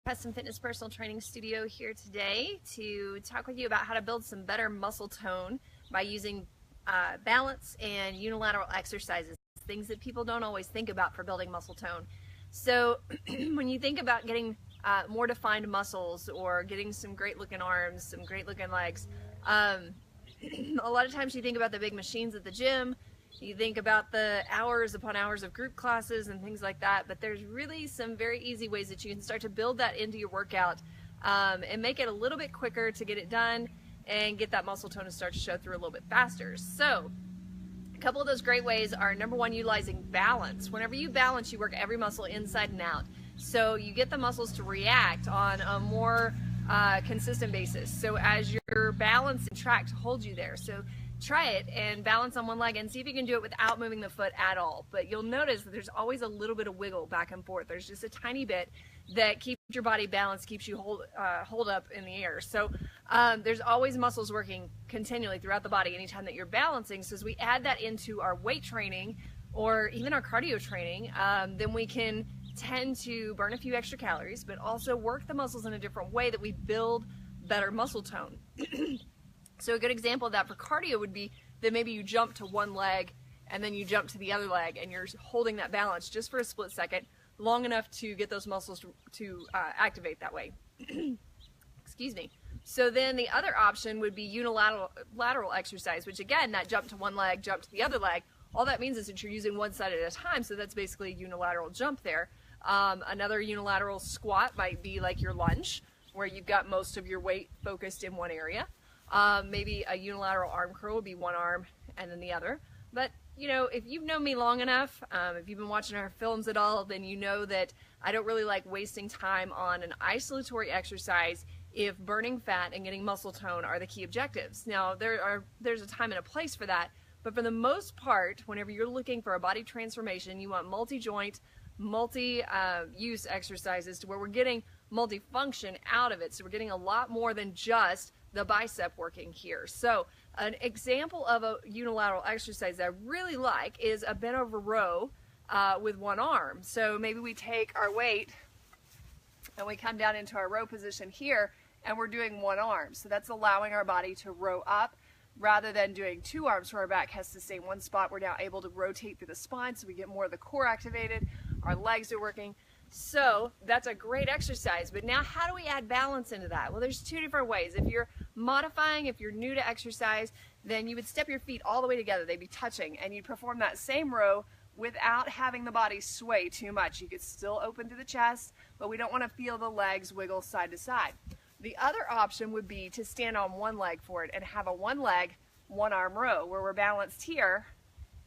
Custom Fitness Personal Training Studio here today to talk with you about how to build some better muscle tone by using balance and unilateral exercises, things that people don't always think about for building muscle tone. So when you think about getting more defined muscles or getting some great looking arms, some great looking legs, a lot of times you think about the big machines at the gym. You think about the hours upon hours of group classes and things like that, but there's really some very easy ways that you can start to build that into your workout and make it a little bit quicker to get it done and get that muscle tone to start to show through a little bit faster. So a couple of those great ways are, number one, utilizing balance. Whenever you balance, you work every muscle inside and out. So you get the muscles to react on a more consistent basis. So as your balance and track to hold you there. So try it and balance on one leg and see if you can do it without moving the foot at all. But you'll notice that there's always a little bit of wiggle back and forth. There's just a tiny bit that keeps your body balanced, keeps you hold up in the air. So there's always muscles working continually throughout the body anytime that you're balancing. So as we add that into our weight training or even our cardio training, then we can tend to burn a few extra calories, but also work the muscles in a different way that we build better muscle tone. So a good example of that for cardio would be that maybe you jump to one leg and then you jump to the other leg and you're holding that balance just for a split second, long enough to get those muscles to activate that way. Excuse me. So then the other option would be unilateral exercise, which again, that jump to one leg, jump to the other leg, all that means is that you're using one side at a time, so that's basically a unilateral jump there. Another unilateral squat might be like your lunge, where you've got most of your weight focused in one area. Maybe a unilateral arm curl would be one arm and then the other. But, you know, if you've known me long enough, if you've been watching our films at all, then you know that I don't really like wasting time on an isolatory exercise if burning fat and getting muscle tone are the key objectives. Now, there's a time and a place for that, but for the most part, whenever you're looking for a body transformation, you want multi-joint, multi-use exercises to where we're getting multifunction out of it. So we're getting a lot more than just the bicep working here. So an example of a unilateral exercise that I really like is a bent over row with one arm. So maybe we take our weight and we come down into our row position here and we're doing one arm. So that's allowing our body to row up rather than doing two arms where our back has to stay in one spot. We're now able to rotate through the spine so we get more of the core activated. Our legs are working. So that's a great exercise, but now how do we add balance into that? Well, there's two different ways. If you're modifying, if you're new to exercise, then you would step your feet all the way together. They'd be touching, and you'd perform that same row without having the body sway too much. You could still open to the chest, but we don't want to feel the legs wiggle side to side. The other option would be to stand on one leg for it and have a one leg, one arm row where we're balanced here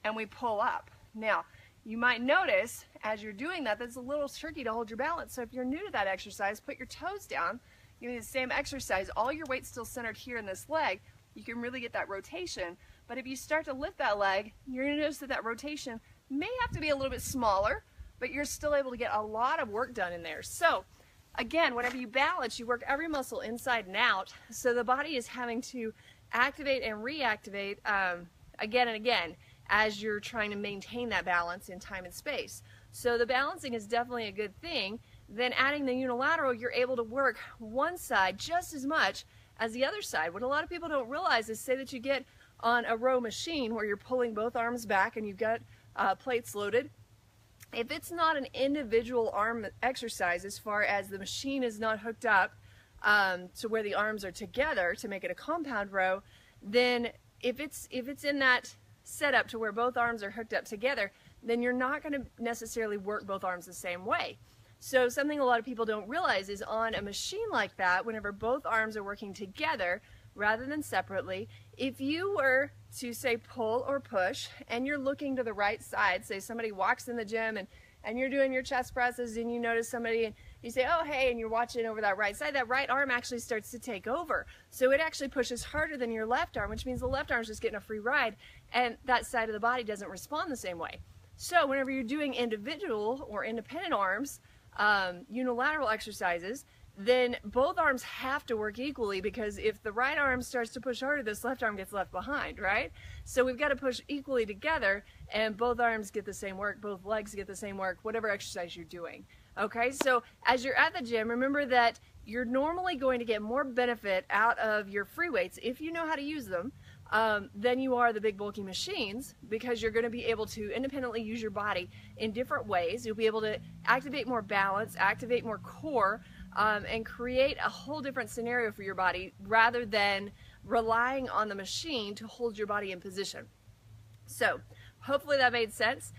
and we pull up. Now, you might notice as you're doing that, that's a little tricky to hold your balance. So if you're new to that exercise, put your toes down. You need the same exercise. All your weight's still centered here in this leg. You can really get that rotation. But if you start to lift that leg, you're going to notice that that rotation may have to be a little bit smaller, but you're still able to get a lot of work done in there. So again, whenever you balance, you work every muscle inside and out. So the body is having to activate and reactivate again and again as you're trying to maintain that balance in time and space. So the balancing is definitely a good thing. Then adding the unilateral, you're able to work one side just as much as the other side. What a lot of people don't realize is, say that you get on a row machine where you're pulling both arms back and you've got plates loaded. If it's not an individual arm exercise, as far as the machine is not hooked up to where the arms are together to make it a compound row, then if it's in that setup to where both arms are hooked up together, then you're not going to necessarily work both arms the same way. So something a lot of people don't realize is on a machine like that, whenever both arms are working together rather than separately, if you were to say pull or push and you're looking to the right side, say somebody walks in the gym and you're doing your chest presses and you notice somebody and you say, oh, hey, and you're watching over that right side, that right arm actually starts to take over. So it actually pushes harder than your left arm, which means the left arm is just getting a free ride and that side of the body doesn't respond the same way. So whenever you're doing individual or independent arms, unilateral exercises, then both arms have to work equally, because if the right arm starts to push harder, this left arm gets left behind, right? So we've got to push equally together and both arms get the same work, both legs get the same work, whatever exercise you're doing. Okay, so as you're at the gym, remember that you're normally going to get more benefit out of your free weights if you know how to use them than you are the big bulky machines, because you're going to be able to independently use your body in different ways. You'll be able to activate more balance, activate more core, and create a whole different scenario for your body rather than relying on the machine to hold your body in position. So hopefully that made sense.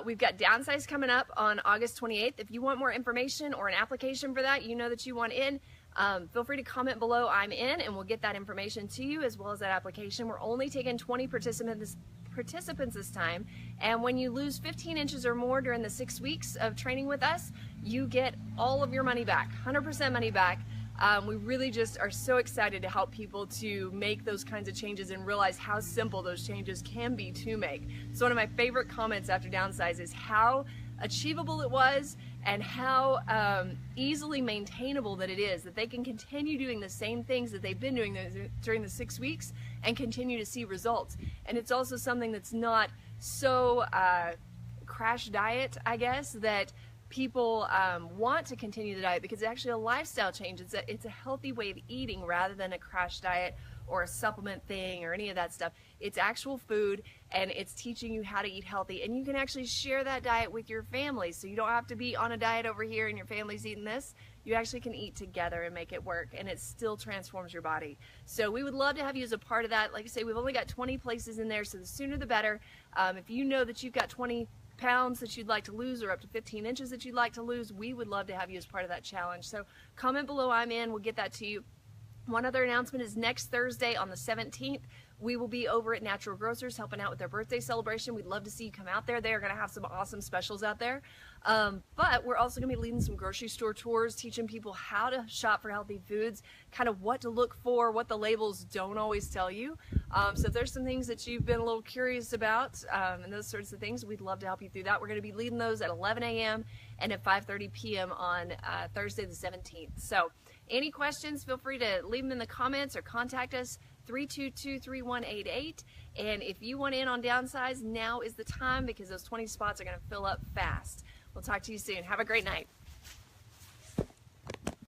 We've got Downsize coming up on August 28th. If you want more information or an application for that, you know that you want in, feel free to comment below "I'm in," and we'll get that information to you as well as that application. We're only taking 20 participants this time, and when you lose 15 inches or more during the 6 weeks of training with us, you get all of your money back, 100% money back. We really just are so excited to help people to make those kinds of changes and realize how simple those changes can be to make. So one of my favorite comments after Downsize is how achievable it was and how easily maintainable that it is, that they can continue doing the same things that they've been doing during the 6 weeks and continue to see results. And it's also something that's not so crash diet, I guess, that people want to continue the diet, because it's actually a lifestyle change. It's a healthy way of eating rather than a crash diet or a supplement thing or any of that stuff. It's actual food, and it's teaching you how to eat healthy, and you can actually share that diet with your family, so you don't have to be on a diet over here and your family's eating this. You actually can eat together and make it work, and it still transforms your body. So we would love to have you as a part of that. Like I say, we've only got 20 places in there, so the sooner the better. If you know that you've got 20 pounds that you'd like to lose, or up to 15 inches that you'd like to lose, we would love to have you as part of that challenge. So comment below "I'm in," we'll get that to you. One other announcement is next Thursday on the 17th, we will be over at Natural Grocers helping out with their birthday celebration. We'd love to see you come out there. They are going to have some awesome specials out there. But we're also going to be leading some grocery store tours, teaching people how to shop for healthy foods, kind of what to look for, what the labels don't always tell you. So if there's some things that you've been a little curious about and those sorts of things, we'd love to help you through that. We're going to be leading those at 11 a.m. and at 5:30 p.m. on Thursday the 17th. So any questions, feel free to leave them in the comments or contact us, 322-3188. And if you want in on Downsize, now is the time, because those 20 spots are going to fill up fast. We'll talk to you soon. Have a great night.